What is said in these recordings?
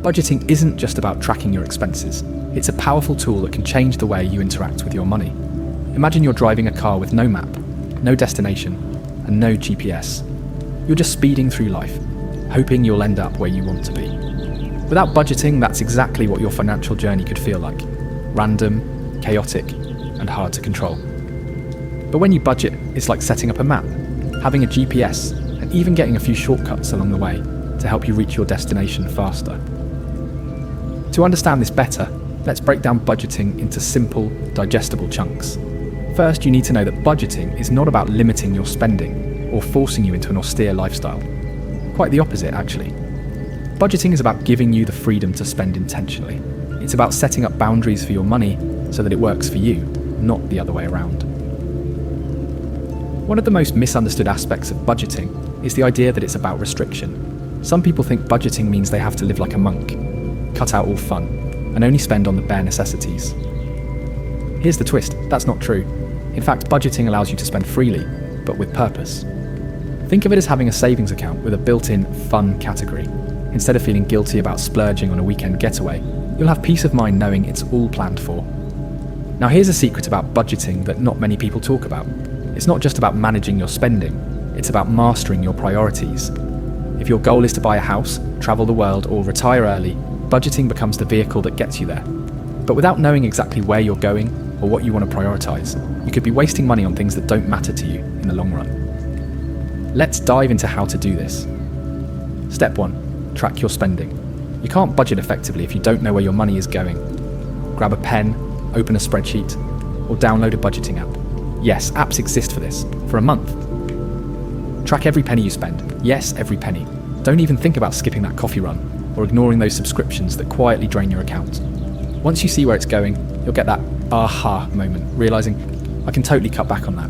Budgeting isn't just about tracking your expenses. It's a powerful tool that can change the way you interact with your money. Imagine you're driving a car with no map, no destination, and no GPS. You're just speeding through life, hoping you'll end up where you want to be. Without budgeting, that's exactly what your financial journey could feel like. Random, chaotic, and hard to control. But when you budget, it's like setting up a map, having a GPS, and even getting a few shortcuts along the way to help you reach your destination faster. To understand this better, let's break down budgeting into simple, digestible chunks. First, you need to know that budgeting is not about limiting your spending or forcing you into an austere lifestyle. Quite the opposite, actually. Budgeting is about giving you the freedom to spend intentionally. It's about setting up boundaries for your money so that it works for you, not the other way around. One of the most misunderstood aspects of budgeting is the idea that it's about restriction. Some people think budgeting means they have to live like a monk, cut out all fun, and only spend on the bare necessities. Here's the twist, that's not true. In fact, budgeting allows you to spend freely, but with purpose. Think of it as having a savings account with a built-in fun category. Instead of feeling guilty about splurging on a weekend getaway, you'll have peace of mind knowing it's all planned for. Now here's a secret about budgeting that not many people talk about. It's not just about managing your spending, it's about mastering your priorities. If your goal is to buy a house, travel the world, or retire early, budgeting becomes the vehicle that gets you there. But without knowing exactly where you're going or what you want to prioritize, you could be wasting money on things that don't matter to you in the long run. Let's dive into how to do this. Step 1. Track your spending. You can't budget effectively if you don't know where your money is going. Grab a pen, open a spreadsheet, or download a budgeting app. Yes, apps exist for this, for a month. Track every penny you spend. Yes, every penny. Don't even think about skipping that coffee run or ignoring those subscriptions that quietly drain your account. Once you see where it's going, you'll get that aha moment, realizing, I can totally cut back on that.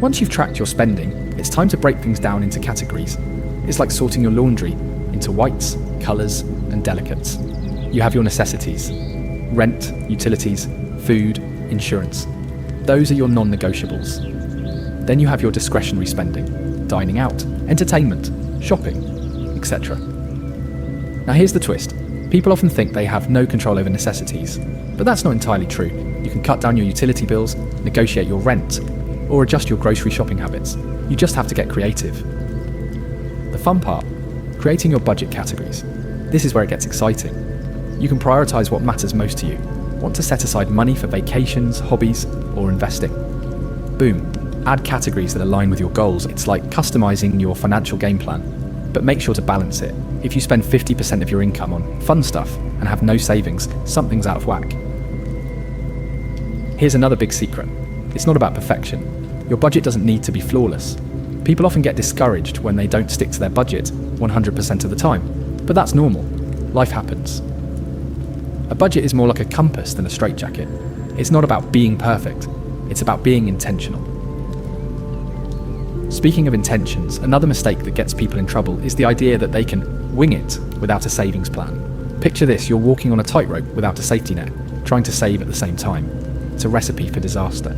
Once you've tracked your spending, it's time to break things down into categories. It's like sorting your laundry into whites, colours, and delicates. You have your necessities: rent, utilities, food, insurance. Those are your non-negotiables. Then you have your discretionary spending: dining out, entertainment, shopping, etc. Now here's the twist. People often think they have no control over necessities, but that's not entirely true. You can cut down your utility bills, negotiate your rent, or adjust your grocery shopping habits. You just have to get creative. The fun part, creating your budget categories. This is where it gets exciting. You can prioritise what matters most to you. Want to set aside money for vacations, hobbies, or investing? Boom. Add categories that align with your goals. It's like customising your financial game plan, but make sure to balance it. If you spend 50% of your income on fun stuff and have no savings, something's out of whack. Here's another big secret. It's not about perfection. Your budget doesn't need to be flawless. People often get discouraged when they don't stick to their budget 100% of the time, but that's normal. Life happens. A budget is more like a compass than a straitjacket. It's not about being perfect, it's about being intentional. Speaking of intentions, another mistake that gets people in trouble is the idea that they can wing it without a savings plan. Picture this, you're walking on a tightrope without a safety net, trying to save at the same time. It's a recipe for disaster.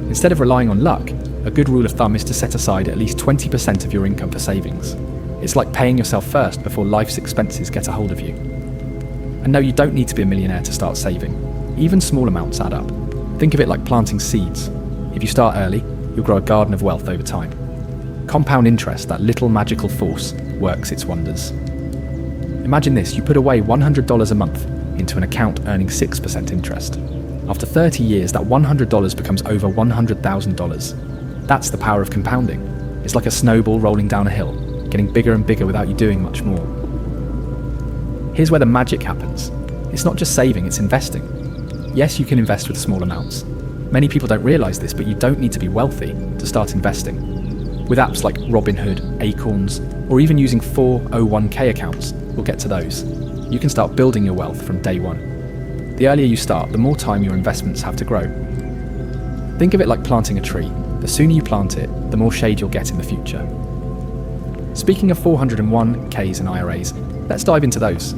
Instead of relying on luck, a good rule of thumb is to set aside at least 20% of your income for savings. It's like paying yourself first before life's expenses get a hold of you. And no, you don't need to be a millionaire to start saving. Even small amounts add up. Think of it like planting seeds. If you start early, you'll grow a garden of wealth over time. Compound interest, that little magical force, works its wonders. Imagine this, you put away $100 a month into an account earning 6% interest. After 30 years, that $100 becomes over $100,000. That's the power of compounding. It's like a snowball rolling down a hill, getting bigger and bigger without you doing much more. Here's where the magic happens. It's not just saving, it's investing. Yes, you can invest with small amounts. Many people don't realise this, but you don't need to be wealthy to start investing. With apps like Robinhood, Acorns, or even using 401k accounts, we'll get to those. You can start building your wealth from day one. The earlier you start, the more time your investments have to grow. Think of it like planting a tree. The sooner you plant it, the more shade you'll get in the future. Speaking of 401ks and IRAs, let's dive into those.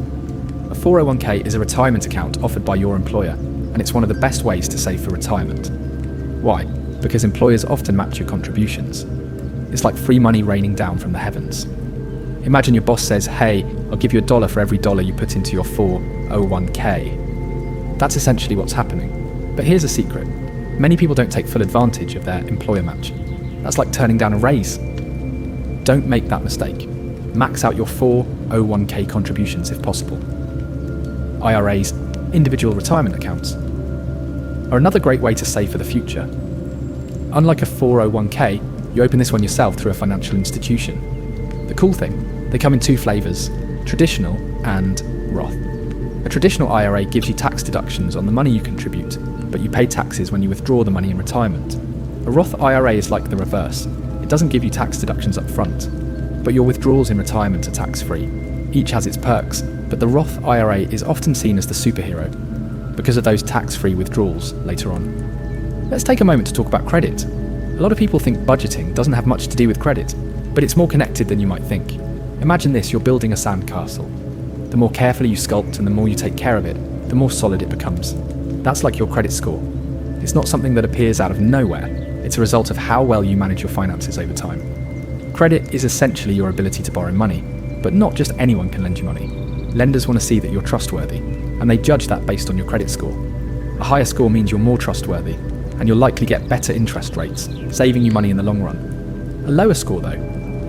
A 401k is a retirement account offered by your employer, and it's one of the best ways to save for retirement. Why? Because employers often match your contributions. It's like free money raining down from the heavens. Imagine your boss says, "Hey, I'll give you $1 for every dollar you put into your 401k. That's essentially what's happening. But here's a secret. Many people don't take full advantage of their employer match. That's like turning down a raise. Don't make that mistake. Max out your 401k contributions if possible. IRAs, individual retirement accounts, are another great way to save for the future. Unlike a 401k, you open this one yourself through a financial institution. The cool thing, they come in two flavours, traditional and Roth. A traditional IRA gives you tax deductions on the money you contribute, but you pay taxes when you withdraw the money in retirement. A Roth IRA is like the reverse. It doesn't give you tax deductions up front, but your withdrawals in retirement are tax-free. Each has its perks, but the Roth IRA is often seen as the superhero because of those tax-free withdrawals later on. Let's take a moment to talk about credit. A lot of people think budgeting doesn't have much to do with credit, but it's more connected than you might think. Imagine this, you're building a sandcastle. The more carefully you sculpt and the more you take care of it, the more solid it becomes. That's like your credit score. It's not something that appears out of nowhere. It's a result of how well you manage your finances over time. Credit is essentially your ability to borrow money, but not just anyone can lend you money. Lenders want to see that you're trustworthy, and they judge that based on your credit score. A higher score means you're more trustworthy, and you'll likely get better interest rates, saving you money in the long run. A lower score though,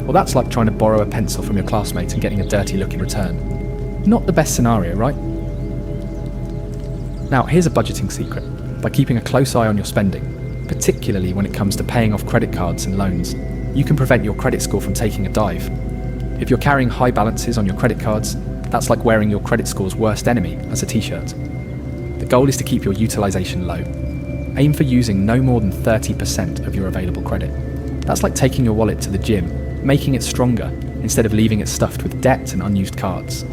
well, that's like trying to borrow a pencil from your classmate and getting a dirty look in return. Not the best scenario, right? Now, here's a budgeting secret. By keeping a close eye on your spending, particularly when it comes to paying off credit cards and loans, you can prevent your credit score from taking a dive. If you're carrying high balances on your credit cards, that's like wearing your credit score's worst enemy as a t-shirt. The goal is to keep your utilization low. Aim for using no more than 30% of your available credit. That's like taking your wallet to the gym, making it stronger, instead of leaving it stuffed with debt and unused cards.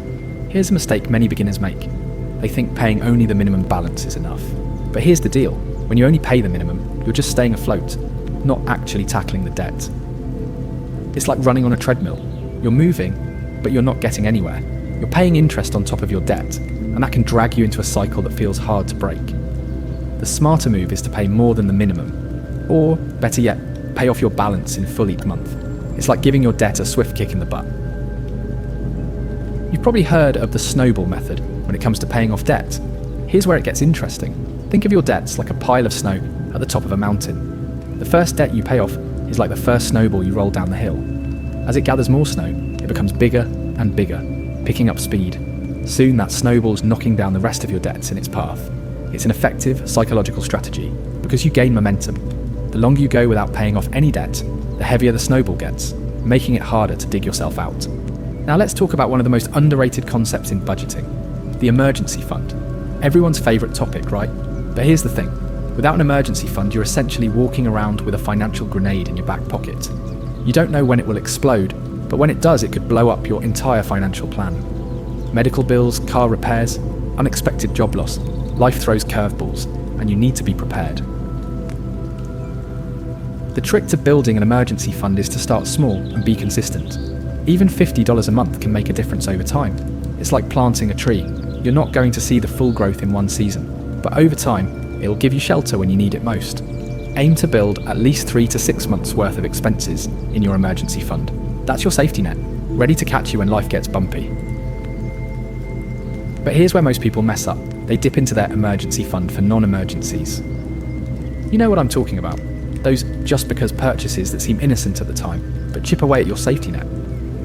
Here's a mistake many beginners make. They think paying only the minimum balance is enough. But here's the deal. When you only pay the minimum, you're just staying afloat, not actually tackling the debt. It's like running on a treadmill. You're moving, but you're not getting anywhere. You're paying interest on top of your debt, and that can drag you into a cycle that feels hard to break. The smarter move is to pay more than the minimum, or, better yet, pay off your balance in full each month. It's like giving your debt a swift kick in the butt. You've probably heard of the snowball method when it comes to paying off debt. Here's where it gets interesting. Think of your debts like a pile of snow at the top of a mountain. The first debt you pay off is like the first snowball you roll down the hill. As it gathers more snow, it becomes bigger and bigger, picking up speed. Soon that snowball's knocking down the rest of your debts in its path. It's an effective psychological strategy because you gain momentum. The longer you go without paying off any debt, the heavier the snowball gets, making it harder to dig yourself out. Now let's talk about one of the most underrated concepts in budgeting, the emergency fund. Everyone's favourite topic, right? But here's the thing. Without an emergency fund, you're essentially walking around with a financial grenade in your back pocket. You don't know when it will explode, but when it does, it could blow up your entire financial plan. Medical bills, car repairs, unexpected job loss, life throws curveballs, and you need to be prepared. The trick to building an emergency fund is to start small and be consistent. Even $50 a month can make a difference over time. It's like planting a tree. You're not going to see the full growth in one season, but over time, it'll give you shelter when you need it most. Aim to build at least 3 to 6 months worth of expenses in your emergency fund. That's your safety net, ready to catch you when life gets bumpy. But here's where most people mess up. They dip into their emergency fund for non-emergencies. You know what I'm talking about. Those just because purchases that seem innocent at the time, but chip away at your safety net.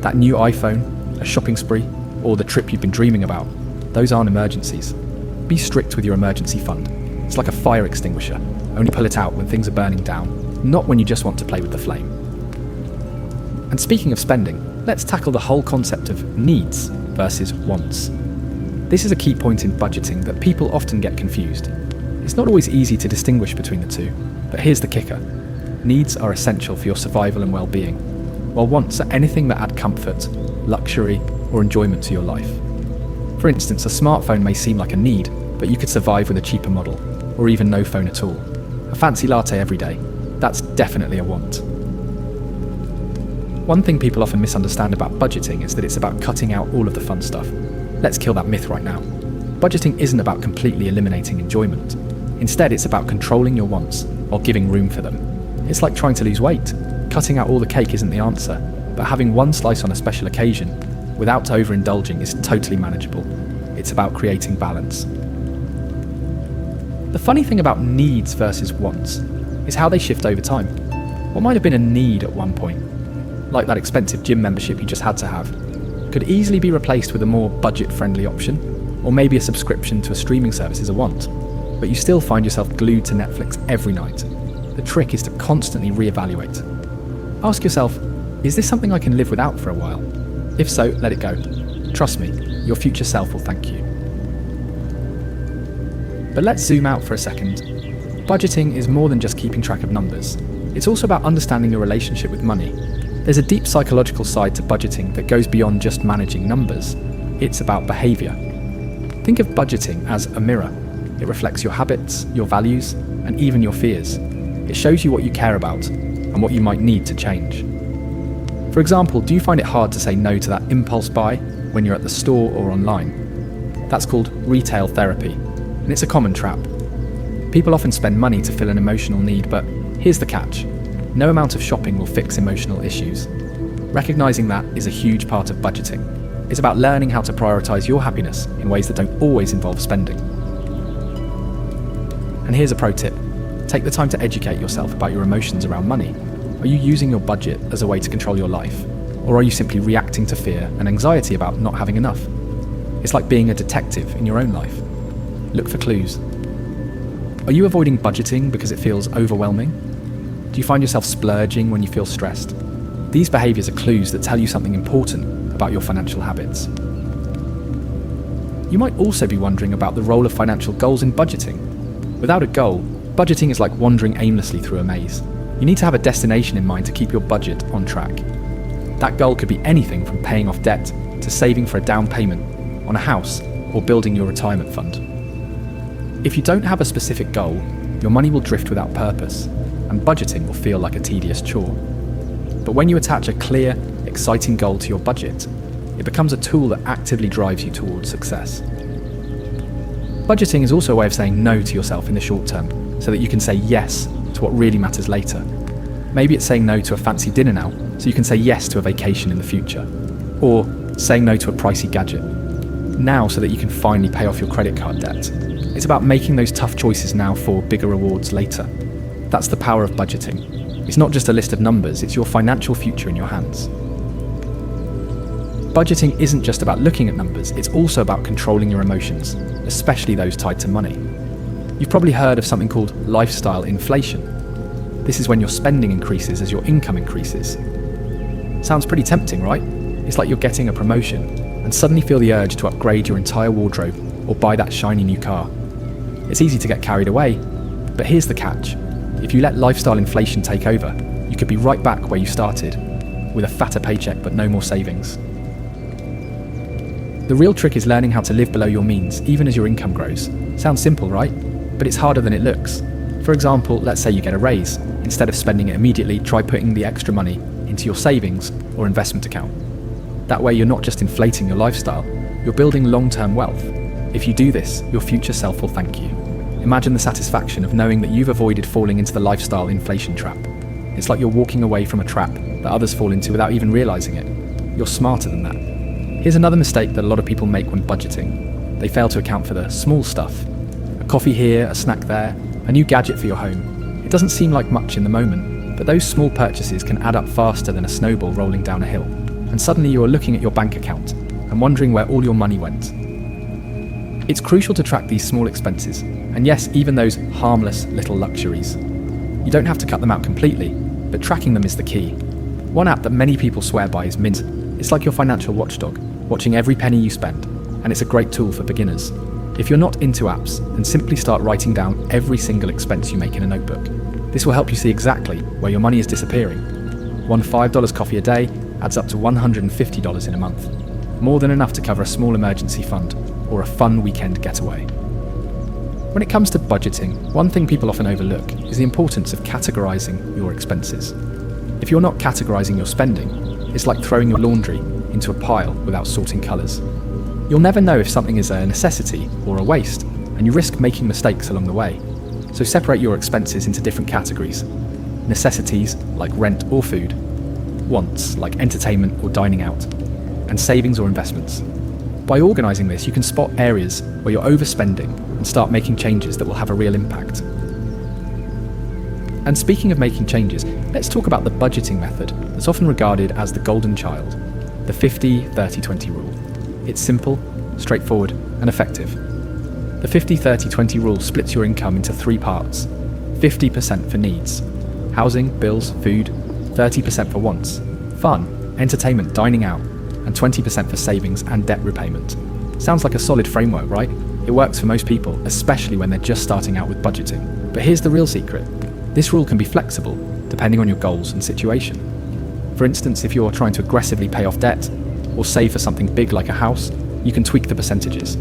That new iPhone, a shopping spree, or the trip you've been dreaming about. Those aren't emergencies. Be strict with your emergency fund. It's like a fire extinguisher. Only pull it out when things are burning down, not when you just want to play with the flame. And speaking of spending, let's tackle the whole concept of needs versus wants. This is a key point in budgeting that people often get confused. It's not always easy to distinguish between the two, but here's the kicker. Needs are essential for your survival and well-being, while wants are anything that add comfort, luxury, or enjoyment to your life. For instance, a smartphone may seem like a need, but you could survive with a cheaper model, or even no phone at all. A fancy latte every day, that's definitely a want. One thing people often misunderstand about budgeting is that it's about cutting out all of the fun stuff. Let's kill that myth right now. Budgeting isn't about completely eliminating enjoyment. Instead, it's about controlling your wants while giving room for them. It's like trying to lose weight. Cutting out all the cake isn't the answer. but having one slice on a special occasion, without overindulging, is totally manageable. It's about creating balance. The funny thing about needs versus wants is how they shift over time. What might have been a need at one point, like that expensive gym membership you just had to have, could easily be replaced with a more budget-friendly option, or maybe a subscription to a streaming service is a want. But you still find yourself glued to Netflix every night. The trick is to constantly reevaluate. Ask yourself, is this something I can live without for a while? If so, let it go. Trust me, your future self will thank you. But let's zoom out for a second. Budgeting is more than just keeping track of numbers. It's also about understanding your relationship with money. There's a deep psychological side to budgeting that goes beyond just managing numbers. It's about behaviour. Think of budgeting as a mirror. It reflects your habits, your values, and even your fears. It shows you what you care about and what you might need to change. For example, do you find it hard to say no to that impulse buy when you're at the store or online? That's called retail therapy, and it's a common trap. People often spend money to fill an emotional need, but here's the catch. No amount of shopping will fix emotional issues. Recognising that is a huge part of budgeting. It's about learning how to prioritise your happiness in ways that don't always involve spending. And here's a pro tip. Take the time to educate yourself about your emotions around money. Are you using your budget as a way to control your life? Or are you simply reacting to fear and anxiety about not having enough? It's like being a detective in your own life. Look for clues. Are you avoiding budgeting because it feels overwhelming? Do you find yourself splurging when you feel stressed? These behaviours are clues that tell you something important about your financial habits. You might also be wondering about the role of financial goals in budgeting. Without a goal, budgeting is like wandering aimlessly through a maze. You need to have a destination in mind to keep your budget on track. That goal could be anything from paying off debt to saving for a down payment on a house or building your retirement fund. If you don't have a specific goal, your money will drift without purpose, and budgeting will feel like a tedious chore. But when you attach a clear, exciting goal to your budget, it becomes a tool that actively drives you towards success. Budgeting is also a way of saying no to yourself in the short term, so that you can say yes to what really matters later. Maybe it's saying no to a fancy dinner now, so you can say yes to a vacation in the future. Or saying no to a pricey gadget now so that you can finally pay off your credit card debt. It's about making those tough choices now for bigger rewards later. That's the power of budgeting. It's not just a list of numbers, it's your financial future in your hands. Budgeting isn't just about looking at numbers, it's also about controlling your emotions, especially those tied to money. You've probably heard of something called lifestyle inflation. This is when your spending increases as your income increases. Sounds pretty tempting, right? It's like you're getting a promotion and suddenly feel the urge to upgrade your entire wardrobe or buy that shiny new car. It's easy to get carried away, but here's the catch. If you let lifestyle inflation take over, you could be right back where you started, with a fatter paycheck but no more savings. The real trick is learning how to live below your means, even as your income grows. Sounds simple, right? But it's harder than it looks. For example, let's say you get a raise. Instead of spending it immediately, try putting the extra money into your savings or investment account. That way you're not just inflating your lifestyle, you're building long-term wealth. If you do this, your future self will thank you. Imagine the satisfaction of knowing that you've avoided falling into the lifestyle inflation trap. It's like you're walking away from a trap that others fall into without even realising it. You're smarter than that. Here's another mistake that a lot of people make when budgeting. They fail to account for the small stuff. A coffee here, a snack there, a new gadget for your home. It doesn't seem like much in the moment, but those small purchases can add up faster than a snowball rolling down a hill. And suddenly you are looking at your bank account and wondering where all your money went. It's crucial to track these small expenses, and yes, even those harmless little luxuries. You don't have to cut them out completely, but tracking them is the key. One app that many people swear by is Mint. It's like your financial watchdog, watching every penny you spend, and it's a great tool for beginners. If you're not into apps, then simply start writing down every single expense you make in a notebook. This will help you see exactly where your money is disappearing. One $5 coffee a day adds up to $150 in a month, more than enough to cover a small emergency fund or a fun weekend getaway. When it comes to budgeting, one thing people often overlook is the importance of categorizing your expenses. If you're not categorizing your spending, it's like throwing your laundry into a pile without sorting colors. You'll never know if something is a necessity or a waste, and you risk making mistakes along the way. So separate your expenses into different categories. Necessities, like rent or food. wants like entertainment or dining out, and savings or investments. By organising this, you can spot areas where you're overspending and start making changes that will have a real impact. And speaking of making changes, let's talk about the budgeting method that's often regarded as the golden child, the 50-30-20 rule. It's simple, straightforward, and effective. The 50-30-20 rule splits your income into 3 parts: 50% for needs, housing, bills, food; 30% for wants, fun, entertainment, dining out; and 20% for savings and debt repayment. Sounds like a solid framework, right? It works for most people, especially when they're just starting out with budgeting. But here's the real secret. This rule can be flexible, depending on your goals and situation. For instance, if you're trying to aggressively pay off debt, or save for something big like a house, you can tweak the percentages.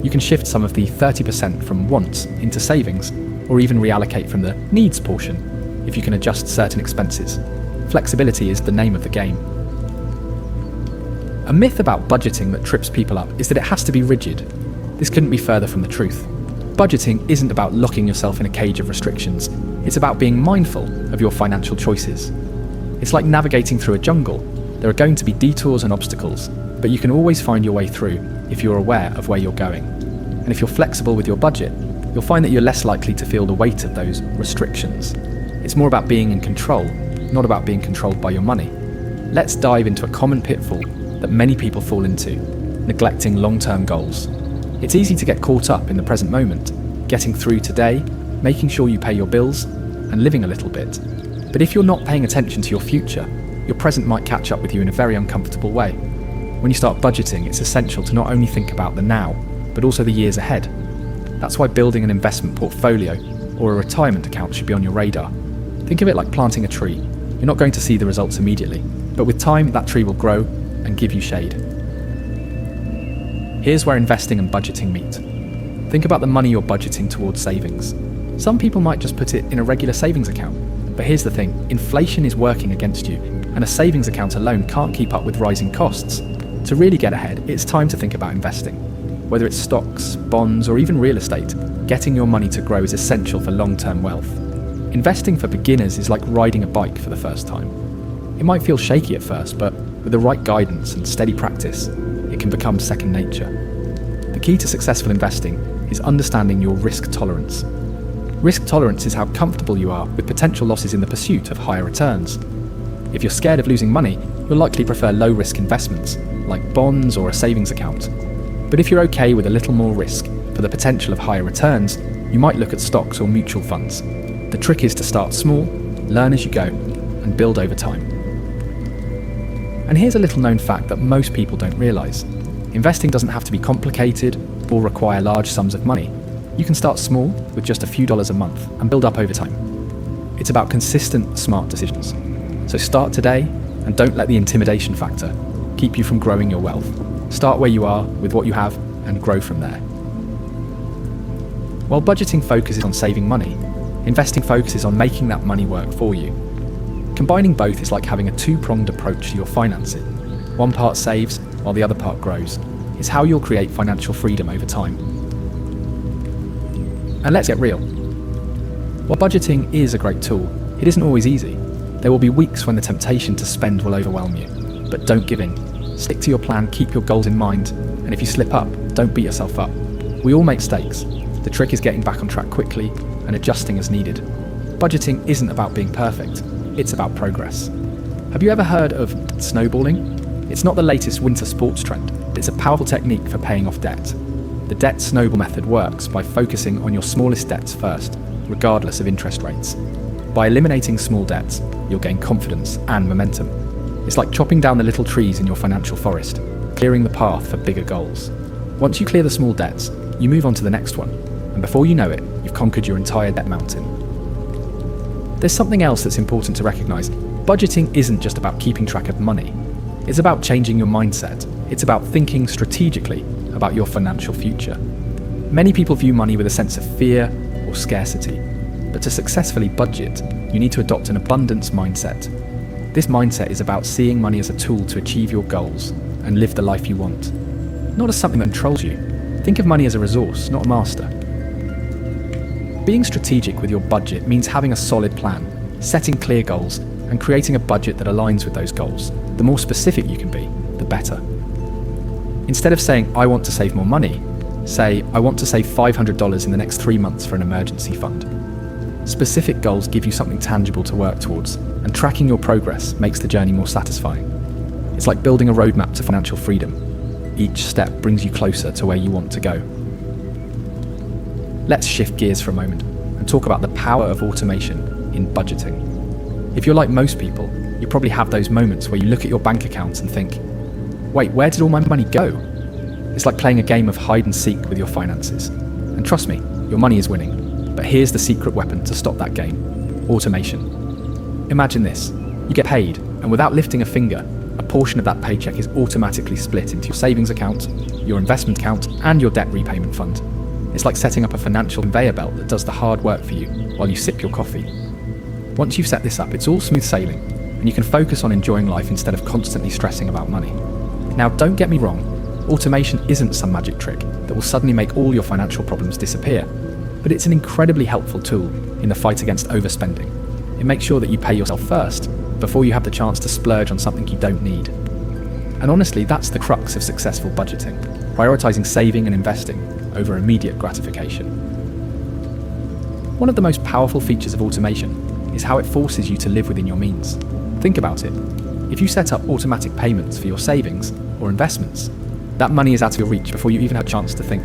You can shift some of the 30% from wants into savings, or even reallocate from the needs portion, if you can adjust certain expenses. Flexibility is the name of the game. A myth about budgeting that trips people up is that it has to be rigid. This couldn't be further from the truth. Budgeting isn't about locking yourself in a cage of restrictions. It's about being mindful of your financial choices. It's like navigating through a jungle. There are going to be detours and obstacles, but you can always find your way through if you're aware of where you're going. And if you're flexible with your budget, you'll find that you're less likely to feel the weight of those restrictions. It's more about being in control, not about being controlled by your money. Let's dive into a common pitfall that many people fall into: neglecting long-term goals. It's easy to get caught up in the present moment, getting through today, making sure you pay your bills, and living a little bit. But if you're not paying attention to your future, your present might catch up with you in a very uncomfortable way. When you start budgeting, it's essential to not only think about the now, but also the years ahead. That's why building an investment portfolio or a retirement account should be on your radar. Think of it like planting a tree. You're not going to see the results immediately, but with time, that tree will grow and give you shade. Here's where investing and budgeting meet. Think about the money you're budgeting towards savings. Some people might just put it in a regular savings account. But here's the thing, inflation is working against you, and a savings account alone can't keep up with rising costs. To really get ahead, it's time to think about investing. Whether it's stocks, bonds, or even real estate, getting your money to grow is essential for long-term wealth. Investing for beginners is like riding a bike for the first time. It might feel shaky at first, but with the right guidance and steady practice, it can become second nature. The key to successful investing is understanding your risk tolerance. Risk tolerance is how comfortable you are with potential losses in the pursuit of higher returns. If you're scared of losing money, you'll likely prefer low-risk investments, like bonds or a savings account. But if you're okay with a little more risk for the potential of higher returns, you might look at stocks or mutual funds. The trick is to start small, learn as you go, and build over time. And here's a little-known fact that most people don't realise. Investing doesn't have to be complicated or require large sums of money. You can start small with just a few dollars a month and build up over time. It's about consistent, smart decisions. So start today and don't let the intimidation factor keep you from growing your wealth. Start where you are with what you have and grow from there. While budgeting focuses on saving money, investing focuses on making that money work for you. Combining both is like having a two-pronged approach to your finances. One part saves while the other part grows. It's how you'll create financial freedom over time. And let's get real. While budgeting is a great tool, it isn't always easy. There will be weeks when the temptation to spend will overwhelm you. But don't give in. Stick to your plan, keep your goals in mind, and if you slip up, don't beat yourself up. We all make mistakes. The trick is getting back on track quickly and adjusting as needed. Budgeting isn't about being perfect, it's about progress. Have you ever heard of snowballing? It's not the latest winter sports trend. It's a powerful technique for paying off debt. The debt snowball method works by focusing on your smallest debts first, regardless of interest rates. By eliminating small debts, you'll gain confidence and momentum. It's like chopping down the little trees in your financial forest, clearing the path for bigger goals. Once you clear the small debts, you move on to the next one, and before you know it, you've conquered your entire debt mountain. There's something else that's important to recognise. Budgeting isn't just about keeping track of money. It's about changing your mindset. It's about thinking strategically about your financial future. Many people view money with a sense of fear or scarcity, but to successfully budget, you need to adopt an abundance mindset. This mindset is about seeing money as a tool to achieve your goals and live the life you want, not as something that controls you. Think of money as a resource, not a master. Being strategic with your budget means having a solid plan, setting clear goals, and creating a budget that aligns with those goals. The more specific you can be, the better. Instead of saying, I want to save more money, say, I want to save $500 in the next 3 months for an emergency fund. Specific goals give you something tangible to work towards, and tracking your progress makes the journey more satisfying. It's like building a roadmap to financial freedom. Each step brings you closer to where you want to go. Let's shift gears for a moment and talk about the power of automation in budgeting. If you're like most people, you probably have those moments where you look at your bank account and think, wait, where did all my money go? It's like playing a game of hide and seek with your finances. And trust me, your money is winning. But here's the secret weapon to stop that game: automation. Imagine this: you get paid, and without lifting a finger, a portion of that paycheck is automatically split into your savings account, your investment account, and your debt repayment fund. It's like setting up a financial conveyor belt that does the hard work for you while you sip your coffee. Once you've set this up, it's all smooth sailing, and you can focus on enjoying life instead of constantly stressing about money. Now, don't get me wrong, automation isn't some magic trick that will suddenly make all your financial problems disappear. But it's an incredibly helpful tool in the fight against overspending. It makes sure that you pay yourself first before you have the chance to splurge on something you don't need. And honestly, that's the crux of successful budgeting: prioritizing saving and investing over immediate gratification. One of the most powerful features of automation is how it forces you to live within your means. Think about it. If you set up automatic payments for your savings or investments, that money is out of your reach before you even have a chance to think,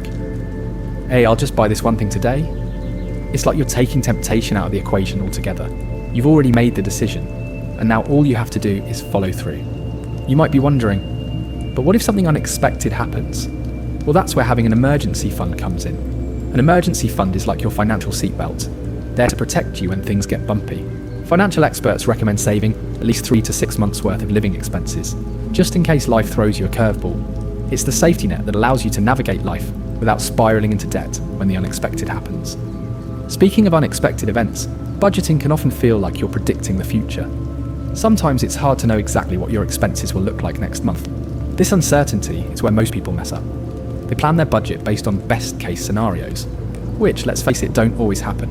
hey, I'll just buy this one thing today. It's like you're taking temptation out of the equation altogether. You've already made the decision, and now all you have to do is follow through. You might be wondering, but what if something unexpected happens? Well, that's where having an emergency fund comes in. An emergency fund is like your financial seatbelt, there to protect you when things get bumpy. Financial experts recommend saving at least 3 to 6 months worth of living expenses, just in case life throws you a curveball. It's the safety net that allows you to navigate life without spiraling into debt when the unexpected happens. Speaking of unexpected events, budgeting can often feel like you're predicting the future. Sometimes it's hard to know exactly what your expenses will look like next month. This uncertainty is where most people mess up. They plan their budget based on best case scenarios, which, let's face it, don't always happen.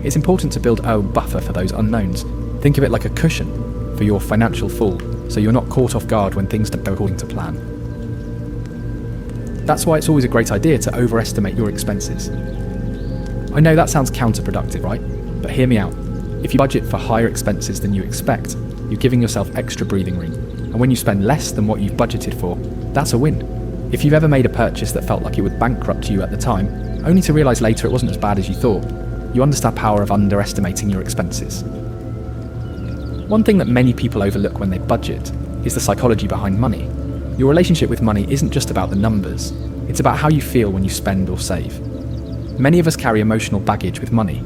It's important to build a buffer for those unknowns. Think of it like a cushion for your financial fall, so you're not caught off guard when things don't go according to plan. That's why it's always a great idea to overestimate your expenses. I know that sounds counterproductive, right? But hear me out. If you budget for higher expenses than you expect, you're giving yourself extra breathing room. And when you spend less than what you've budgeted for, that's a win. If you've ever made a purchase that felt like it would bankrupt you at the time, only to realise later it wasn't as bad as you thought, you understand the power of underestimating your expenses. One thing that many people overlook when they budget is the psychology behind money. Your relationship with money isn't just about the numbers, it's about how you feel when you spend or save. Many of us carry emotional baggage with money,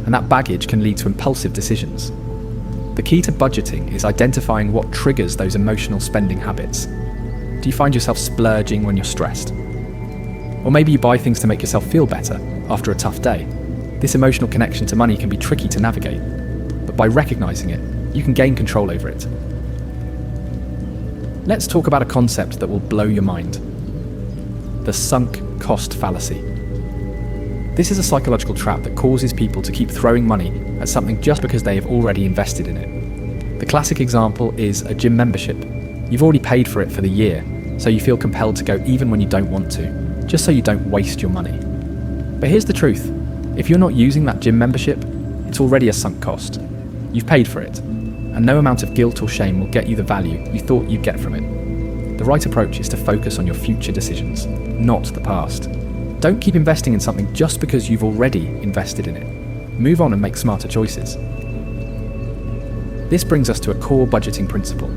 and that baggage can lead to impulsive decisions. The key to budgeting is identifying what triggers those emotional spending habits. Do you find yourself splurging when you're stressed? Or maybe you buy things to make yourself feel better after a tough day. This emotional connection to money can be tricky to navigate, but by recognizing it, you can gain control over it. Let's talk about a concept that will blow your mind: the sunk cost fallacy. This is a psychological trap that causes people to keep throwing money at something just because they have already invested in it. The classic example is a gym membership. You've already paid for it for the year, so you feel compelled to go even when you don't want to, just so you don't waste your money. But here's the truth: if you're not using that gym membership, it's already a sunk cost. You've paid for it, and no amount of guilt or shame will get you the value you thought you'd get from it. The right approach is to focus on your future decisions, not the past. Don't keep investing in something just because you've already invested in it. Move on and make smarter choices. This brings us to a core budgeting principle: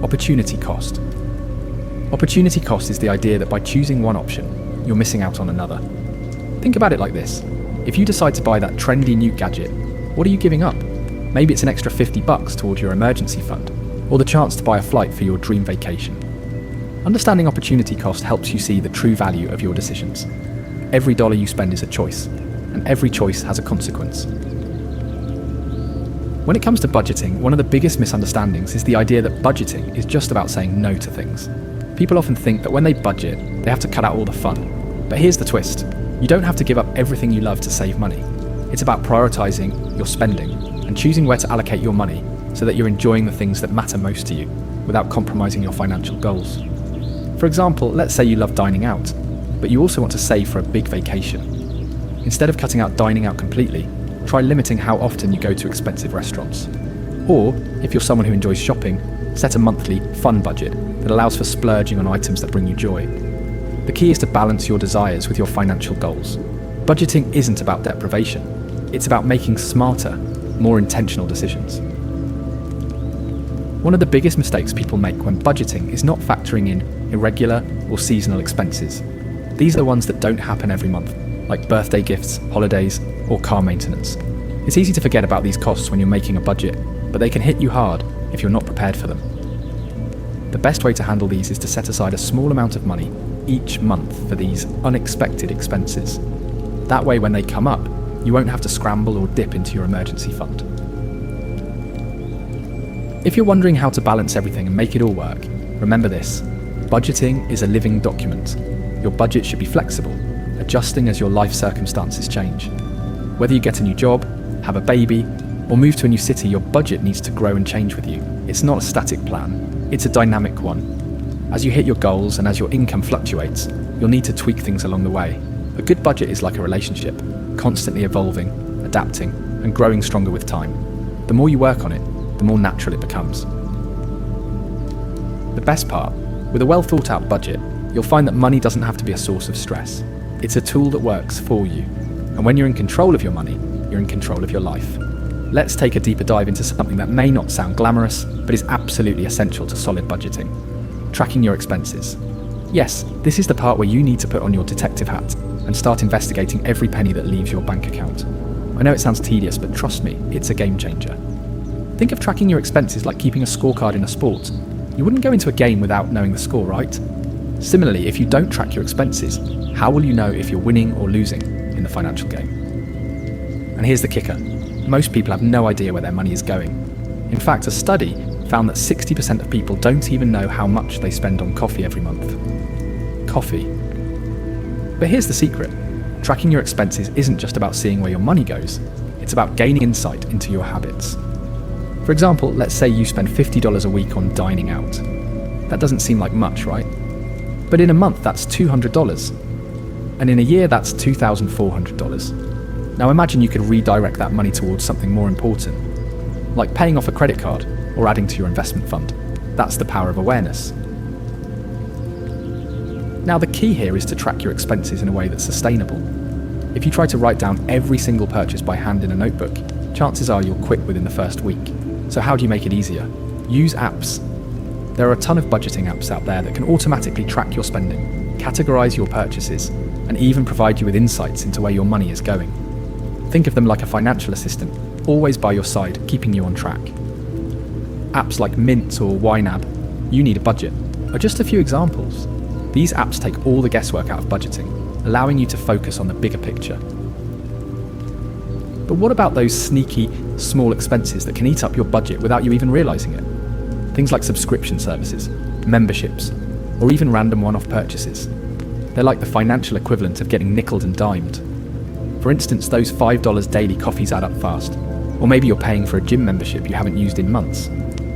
opportunity cost. Opportunity cost is the idea that by choosing one option, you're missing out on another. Think about it like this: if you decide to buy that trendy new gadget, what are you giving up? Maybe it's an extra $50 towards your emergency fund, or the chance to buy a flight for your dream vacation. Understanding opportunity cost helps you see the true value of your decisions. Every dollar you spend is a choice, and every choice has a consequence. When it comes to budgeting, one of the biggest misunderstandings is the idea that budgeting is just about saying no to things. People often think that when they budget, they have to cut out all the fun. But here's the twist: you don't have to give up everything you love to save money. It's about prioritizing your spending and choosing where to allocate your money so that you're enjoying the things that matter most to you without compromising your financial goals. For example, let's say you love dining out, but you also want to save for a big vacation. Instead of cutting out dining out completely, try limiting how often you go to expensive restaurants. Or, if you're someone who enjoys shopping, set a monthly fun budget that allows for splurging on items that bring you joy. The key is to balance your desires with your financial goals. Budgeting isn't about deprivation. It's about making smarter, more intentional decisions. One of the biggest mistakes people make when budgeting is not factoring in irregular or seasonal expenses. These are the ones that don't happen every month, like birthday gifts, holidays, or car maintenance. It's easy to forget about these costs when you're making a budget, but they can hit you hard if you're not prepared for them. The best way to handle these is to set aside a small amount of money each month for these unexpected expenses. That way, when they come up, you won't have to scramble or dip into your emergency fund. If you're wondering how to balance everything and make it all work, remember this: budgeting is a living document. Your budget should be flexible, adjusting as your life circumstances change. Whether you get a new job, have a baby, or move to a new city, your budget needs to grow and change with you. It's not a static plan, it's a dynamic one. As you hit your goals and as your income fluctuates, you'll need to tweak things along the way. A good budget is like a relationship, constantly evolving, adapting, and growing stronger with time. The more you work on it, the more natural it becomes. The best part, with a well thought out budget, you'll find that money doesn't have to be a source of stress. It's a tool that works for you. And when you're in control of your money, you're in control of your life. Let's take a deeper dive into something that may not sound glamorous, but is absolutely essential to solid budgeting: tracking your expenses. Yes, this is the part where you need to put on your detective hat and start investigating every penny that leaves your bank account. I know it sounds tedious, but trust me, it's a game changer. Think of tracking your expenses like keeping a scorecard in a sport. You wouldn't go into a game without knowing the score, right? Similarly, if you don't track your expenses, how will you know if you're winning or losing in the financial game? And here's the kicker: most people have no idea where their money is going. In fact, a study found that 60% of people don't even know how much they spend on coffee every month. Coffee. But here's the secret: tracking your expenses isn't just about seeing where your money goes, it's about gaining insight into your habits. For example, let's say you spend $50 a week on dining out. That doesn't seem like much, right? But in a month, that's $200. And in a year, that's $2,400. Now imagine you could redirect that money towards something more important, like paying off a credit card or adding to your investment fund. That's the power of awareness. Now the key here is to track your expenses in a way that's sustainable. If you try to write down every single purchase by hand in a notebook, chances are you'll quit within the first week. So how do you make it easier? Use apps. There are a ton of budgeting apps out there that can automatically track your spending, categorize your purchases, and even provide you with insights into where your money is going. Think of them like a financial assistant, always by your side, keeping you on track. Apps like Mint or YNAB, You Need a Budget, are just a few examples. These apps take all the guesswork out of budgeting, allowing you to focus on the bigger picture. But what about those sneaky, small expenses that can eat up your budget without you even realizing it? Things like subscription services, memberships, or even random one-off purchases. They're like the financial equivalent of getting nickeled and dimed. For instance, those $5 daily coffees add up fast, or maybe you're paying for a gym membership you haven't used in months.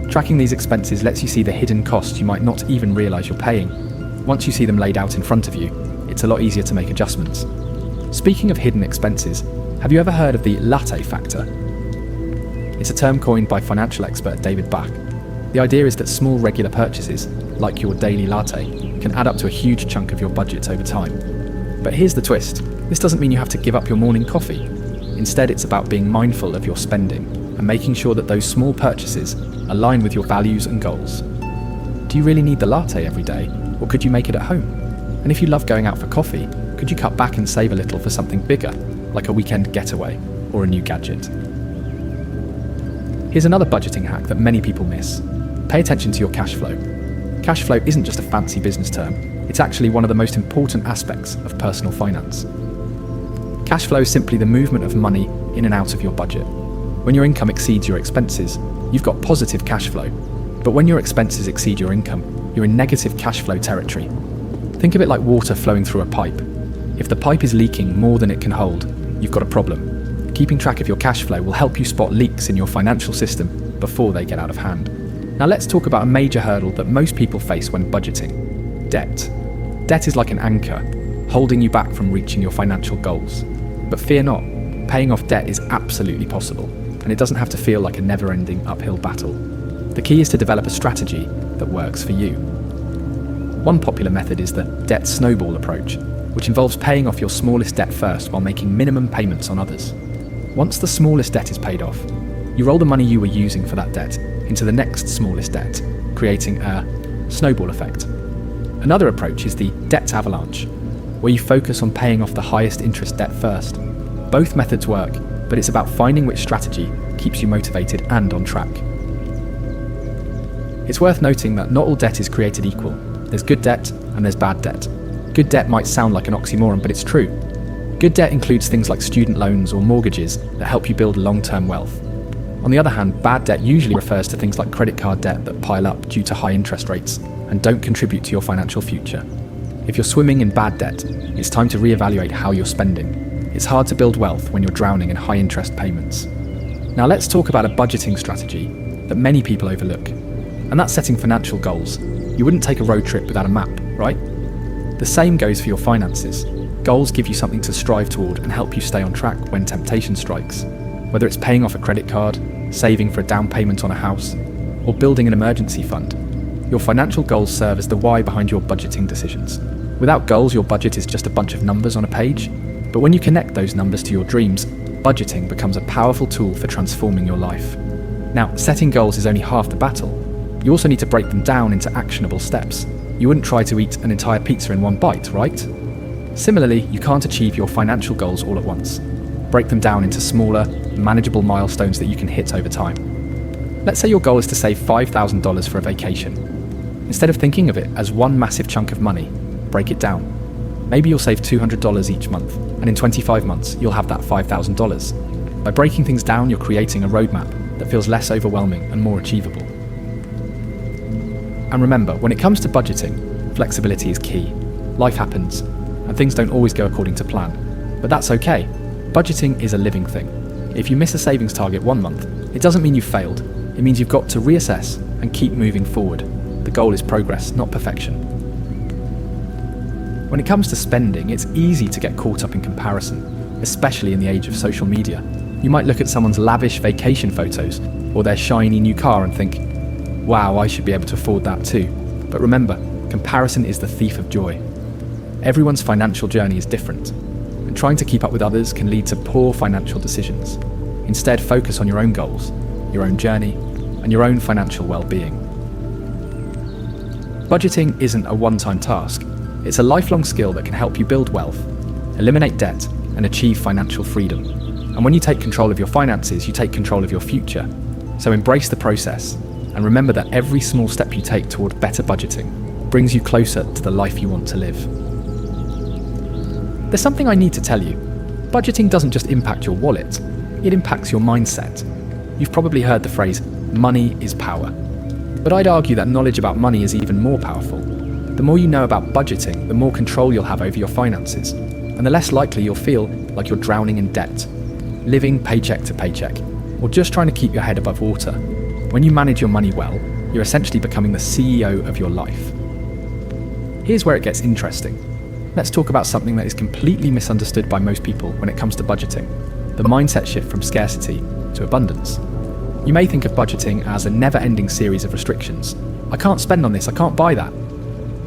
Tracking these expenses lets you see the hidden costs you might not even realize you're paying. Once you see them laid out in front of you, it's a lot easier to make adjustments. Speaking of hidden expenses, have you ever heard of the latte factor? It's a term coined by financial expert David Bach. The idea is that small regular purchases, like your daily latte, can add up to a huge chunk of your budget over time. But here's the twist: this doesn't mean you have to give up your morning coffee. Instead, it's about being mindful of your spending and making sure that those small purchases align with your values and goals. Do you really need the latte every day, or could you make it at home? And if you love going out for coffee, could you cut back and save a little for something bigger, like a weekend getaway or a new gadget? Here's another budgeting hack that many people miss. Pay attention to your cash flow. Cash flow isn't just a fancy business term, it's actually one of the most important aspects of personal finance. Cash flow is simply the movement of money in and out of your budget. When your income exceeds your expenses, you've got positive cash flow. But when your expenses exceed your income, you're in negative cash flow territory. Think of it like water flowing through a pipe. If the pipe is leaking more than it can hold, you've got a problem. Keeping track of your cash flow will help you spot leaks in your financial system before they get out of hand. Now let's talk about a major hurdle that most people face when budgeting: debt. Debt is like an anchor, holding you back from reaching your financial goals. But fear not, paying off debt is absolutely possible, and it doesn't have to feel like a never-ending uphill battle. The key is to develop a strategy that works for you. One popular method is the debt snowball approach, which involves paying off your smallest debt first while making minimum payments on others. Once the smallest debt is paid off, you roll the money you were using for that debt into the next smallest debt, creating a snowball effect. Another approach is the debt avalanche, where you focus on paying off the highest interest debt first. Both methods work, but it's about finding which strategy keeps you motivated and on track. It's worth noting that not all debt is created equal. There's good debt and there's bad debt. Good debt might sound like an oxymoron, but it's true. Good debt includes things like student loans or mortgages that help you build long-term wealth. On the other hand, bad debt usually refers to things like credit card debt that pile up due to high interest rates and don't contribute to your financial future. If you're swimming in bad debt, it's time to reevaluate how you're spending. It's hard to build wealth when you're drowning in high interest payments. Now let's talk about a budgeting strategy that many people overlook, and that's setting financial goals. You wouldn't take a road trip without a map, right? The same goes for your finances. Goals give you something to strive toward and help you stay on track when temptation strikes. Whether it's paying off a credit card, saving for a down payment on a house, or building an emergency fund, your financial goals serve as the why behind your budgeting decisions. Without goals, your budget is just a bunch of numbers on a page, but when you connect those numbers to your dreams, budgeting becomes a powerful tool for transforming your life. Now, setting goals is only half the battle. You also need to break them down into actionable steps. You wouldn't try to eat an entire pizza in one bite, right? Similarly, you can't achieve your financial goals all at once. Break them down into smaller, manageable milestones that you can hit over time. Let's say your goal is to save $5,000 for a vacation. Instead of thinking of it as one massive chunk of money, break it down. Maybe you'll save $200 each month, and in 25 months, you'll have that $5,000. By breaking things down, you're creating a roadmap that feels less overwhelming and more achievable. And remember, when it comes to budgeting, flexibility is key. Life happens, and things don't always go according to plan. But that's okay. Budgeting is a living thing. If you miss a savings target one month, it doesn't mean you failed. It means you've got to reassess and keep moving forward. The goal is progress, not perfection. When it comes to spending, it's easy to get caught up in comparison, especially in the age of social media. You might look at someone's lavish vacation photos or their shiny new car and think, wow, I should be able to afford that too. But remember, comparison is the thief of joy. Everyone's financial journey is different, and trying to keep up with others can lead to poor financial decisions. Instead, focus on your own goals, your own journey, and your own financial well-being. Budgeting isn't a one-time task. It's a lifelong skill that can help you build wealth, eliminate debt, and achieve financial freedom. And when you take control of your finances, you take control of your future. So embrace the process, and remember that every small step you take toward better budgeting brings you closer to the life you want to live. There's something I need to tell you. Budgeting doesn't just impact your wallet, it impacts your mindset. You've probably heard the phrase, money is power. But I'd argue that knowledge about money is even more powerful. The more you know about budgeting, the more control you'll have over your finances, and the less likely you'll feel like you're drowning in debt, living paycheck to paycheck, or just trying to keep your head above water. When you manage your money well, you're essentially becoming the CEO of your life. Here's where it gets interesting. Let's talk about something that is completely misunderstood by most people when it comes to budgeting: the mindset shift from scarcity to abundance. You may think of budgeting as a never-ending series of restrictions. I can't spend on this, I can't buy that.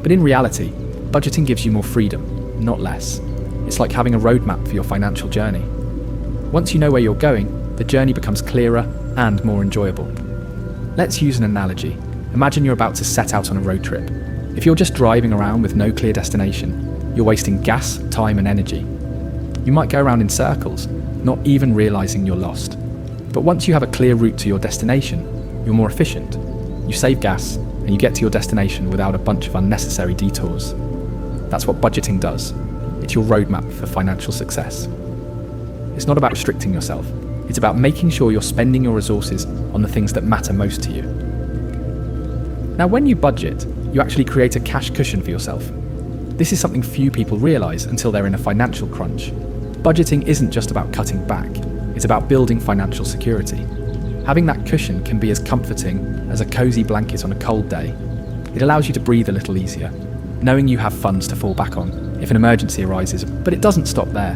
But in reality, budgeting gives you more freedom, not less. It's like having a roadmap for your financial journey. Once you know where you're going, the journey becomes clearer and more enjoyable. Let's use an analogy. Imagine you're about to set out on a road trip. If you're just driving around with no clear destination, you're wasting gas, time, and energy. You might go around in circles, not even realizing you're lost. But once you have a clear route to your destination, you're more efficient. You save gas, and you get to your destination without a bunch of unnecessary detours. That's what budgeting does. It's your roadmap for financial success. It's not about restricting yourself. It's about making sure you're spending your resources on the things that matter most to you. Now, when you budget, you actually create a cash cushion for yourself. This is something few people realize until they're in a financial crunch. Budgeting isn't just about cutting back. It's about building financial security. Having that cushion can be as comforting as a cozy blanket on a cold day. It allows you to breathe a little easier, knowing you have funds to fall back on if an emergency arises, but it doesn't stop there.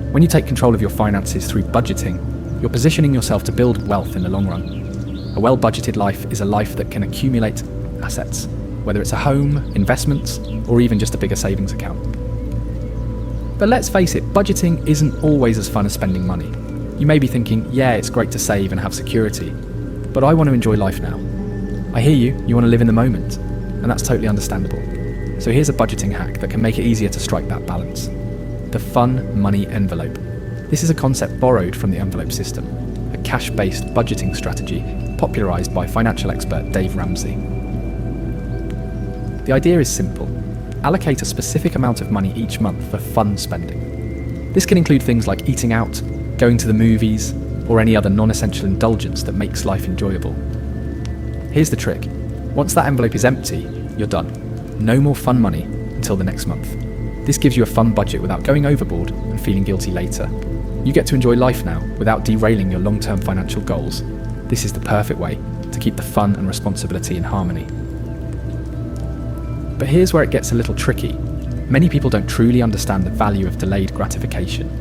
When you take control of your finances through budgeting, you're positioning yourself to build wealth in the long run. A well-budgeted life is a life that can accumulate assets, whether it's a home, investments, or even just a bigger savings account. But let's face it, budgeting isn't always as fun as spending money. You may be thinking, yeah, it's great to save and have security, but I want to enjoy life now. I hear you want to live in the moment, and that's totally understandable. So here's a budgeting hack that can make it easier to strike that balance. The fun money envelope. This is a concept borrowed from the envelope system, a cash-based budgeting strategy popularised by financial expert Dave Ramsey. The idea is simple. Allocate a specific amount of money each month for fun spending. This can include things like eating out, going to the movies, or any other non-essential indulgence that makes life enjoyable. Here's the trick. Once that envelope is empty, you're done. No more fun money until the next month. This gives you a fun budget without going overboard and feeling guilty later. You get to enjoy life now without derailing your long-term financial goals. This is the perfect way to keep the fun and responsibility in harmony. But here's where it gets a little tricky. Many people don't truly understand the value of delayed gratification.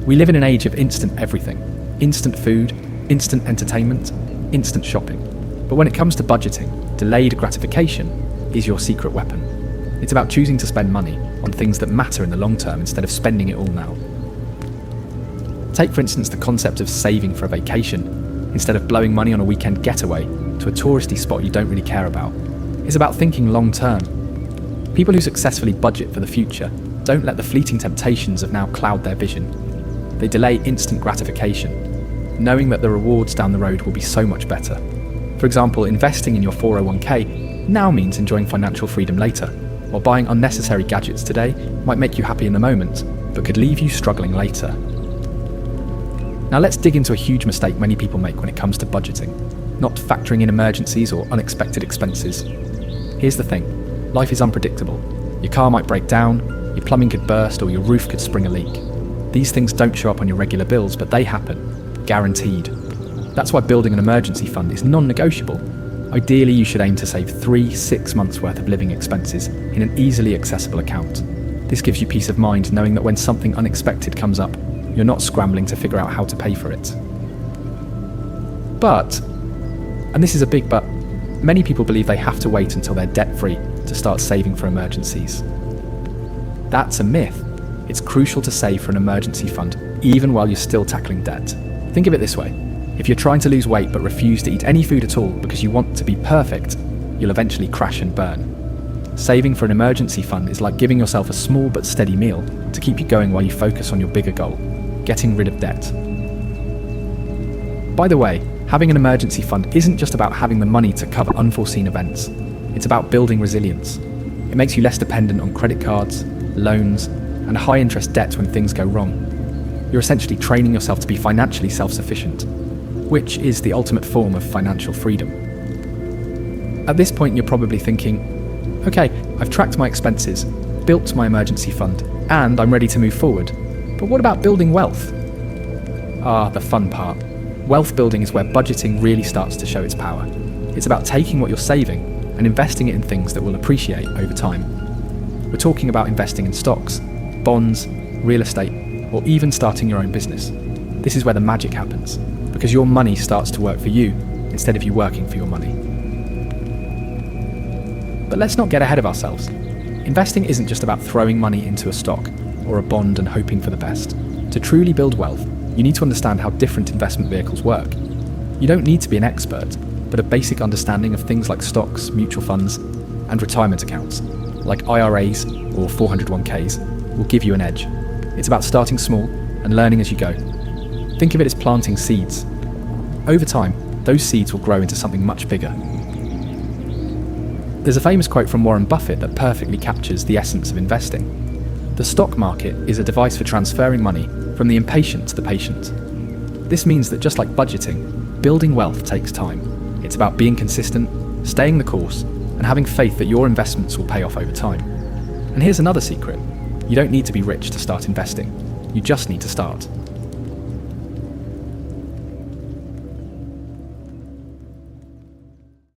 We live in an age of instant everything. Instant food, instant entertainment, instant shopping. But when it comes to budgeting, delayed gratification is your secret weapon. It's about choosing to spend money on things that matter in the long term instead of spending it all now. Take for instance the concept of saving for a vacation, instead of blowing money on a weekend getaway to a touristy spot you don't really care about. It's about thinking long term. People who successfully budget for the future don't let the fleeting temptations of now cloud their vision. They delay instant gratification, knowing that the rewards down the road will be so much better. For example, investing in your 401k now means enjoying financial freedom later, while buying unnecessary gadgets today might make you happy in the moment, but could leave you struggling later. Now let's dig into a huge mistake many people make when it comes to budgeting, not factoring in emergencies or unexpected expenses. Here's the thing, life is unpredictable. Your car might break down, your plumbing could burst, or your roof could spring a leak. These things don't show up on your regular bills, but they happen, guaranteed. That's why building an emergency fund is non-negotiable. Ideally, you should aim to save 3-6 months worth of living expenses in an easily accessible account. This gives you peace of mind knowing that when something unexpected comes up, you're not scrambling to figure out how to pay for it. But, and this is a big but, many people believe they have to wait until they're debt-free to start saving for emergencies. That's a myth. It's crucial to save for an emergency fund, even while you're still tackling debt. Think of it this way. If you're trying to lose weight but refuse to eat any food at all because you want to be perfect, you'll eventually crash and burn. Saving for an emergency fund is like giving yourself a small but steady meal to keep you going while you focus on your bigger goal, getting rid of debt. By the way, having an emergency fund isn't just about having the money to cover unforeseen events. It's about building resilience. It makes you less dependent on credit cards, loans, and high-interest debts when things go wrong. You're essentially training yourself to be financially self-sufficient, which is the ultimate form of financial freedom. At this point, you're probably thinking, okay, I've tracked my expenses, built my emergency fund, and I'm ready to move forward. But what about building wealth? Ah, the fun part. Wealth building is where budgeting really starts to show its power. It's about taking what you're saving and investing it in things that will appreciate over time. We're talking about investing in stocks, bonds, real estate, or even starting your own business. This is where the magic happens, because your money starts to work for you instead of you working for your money. But let's not get ahead of ourselves. Investing isn't just about throwing money into a stock or a bond and hoping for the best. To truly build wealth, you need to understand how different investment vehicles work. You don't need to be an expert, but a basic understanding of things like stocks, mutual funds, and retirement accounts, like IRAs or 401ks, will give you an edge. It's about starting small and learning as you go. Think of it as planting seeds. Over time, those seeds will grow into something much bigger. There's a famous quote from Warren Buffett that perfectly captures the essence of investing. The stock market is a device for transferring money from the impatient to the patient. This means that just like budgeting, building wealth takes time. It's about being consistent, staying the course, and having faith that your investments will pay off over time. And here's another secret. You don't need to be rich to start investing. You just need to start.